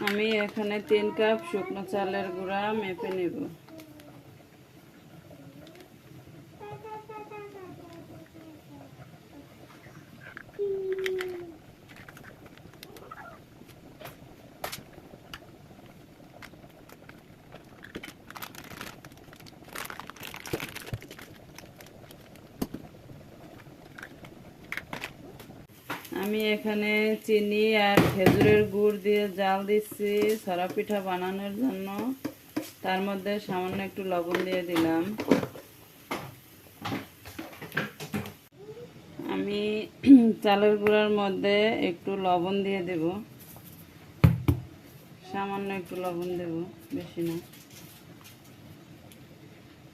আমি এখানে 3 কাপ শুকনো চালের গুঁড়া মেপে নেব। আমি এখানে চিনি আর খেজুরের গুড় দিয়ে জাল দিচ্ছি ছড়া পিঠা বানানোর জন্য। তার মধ্যে সামান্য একটু লবণ দিয়ে দিলাম। আমি চালের গুঁড়ার মধ্যে একটু লবণ দিয়ে দেব, সামান্য একটু লবণ দেব, বেশি না।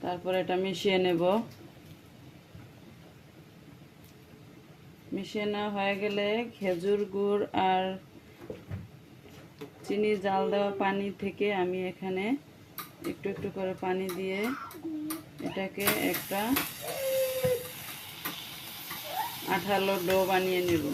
তারপর এটা মিশিয়ে নেব। মিশিয়ে নেওয়া হয়ে গেলে খেজুর গুড় আর চিনি জাল দেওয়া পানি থেকে আমি এখানে একটু একটু করে পানি দিয়ে এটাকে একটা আঠালো ডো বানিয়ে নেব।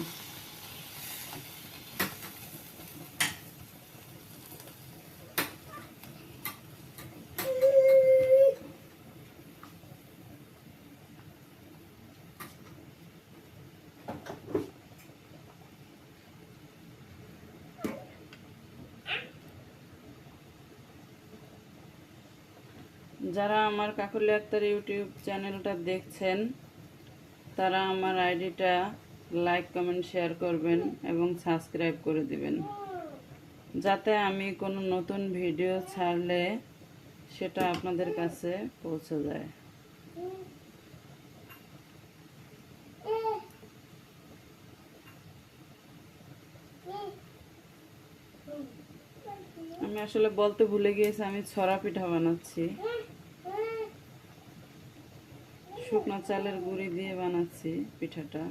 যারা আমার কাকুলি আক্তার ইউটিউব চ্যানেলটা দেখছেন তারা আমার আইডিটা লাইক কমেন্ট শেয়ার করবেন এবং সাবস্ক্রাইব করে দিবেন, যাতে আমি কোনো নতুন ভিডিও ছাড়লে সেটা আপনাদের কাছে পৌঁছে যায়। আমি আসলে বলতে ভুলে গিয়েছি, আমি ছড়া পিঠা বানাচ্ছি। শুকনো চালের গুঁড়ি দিয়ে বানাচ্ছি পিঠাটা।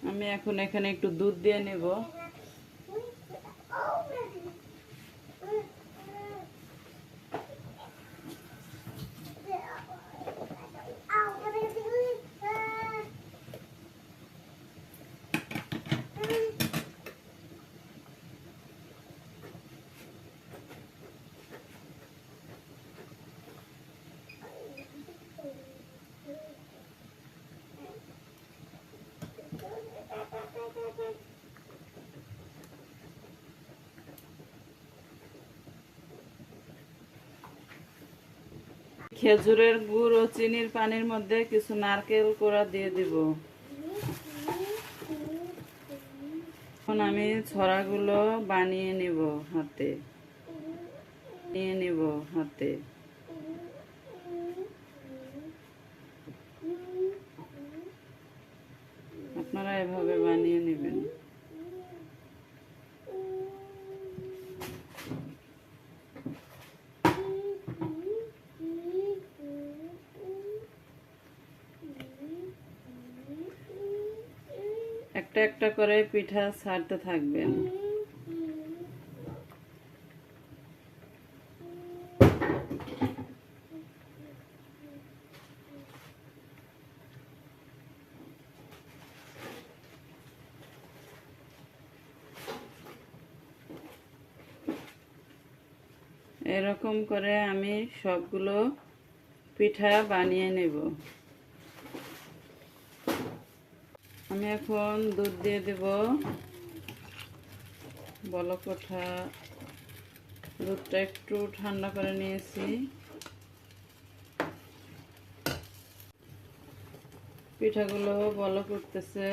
আমি এখন এখানে একটু দুধ দিয়ে নেব। খেজুরের গুড় ও চিনির পানির মধ্যে কিছু নারকেল কোড়া দিয়ে দিব। এখন আমি ছড়াগুলো বানিয়ে নিব হাতে, আপনারা এভাবে বানিয়ে নেবেন। একটা একটা করে পিঠা ছাড়তে থাকবেন। এরকম করে আমি সবগুলো পিঠা বানিয়ে নেব। আমি এখন দুধ দিয়ে দেব। বলক ওঠা দুধটা একটু ঠান্ডা করে নিয়েছি। পিঠাগুলো বলক উঠতেছে,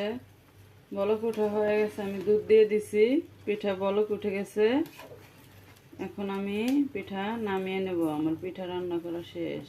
বলক ওঠা হয়ে গেছে। আমি দুধ দিয়ে দিছি, পিঠা বলক উঠে গেছে। এখন আমি পিঠা নামিয়ে নেব। আমার পিঠা রান্না করা শেষ।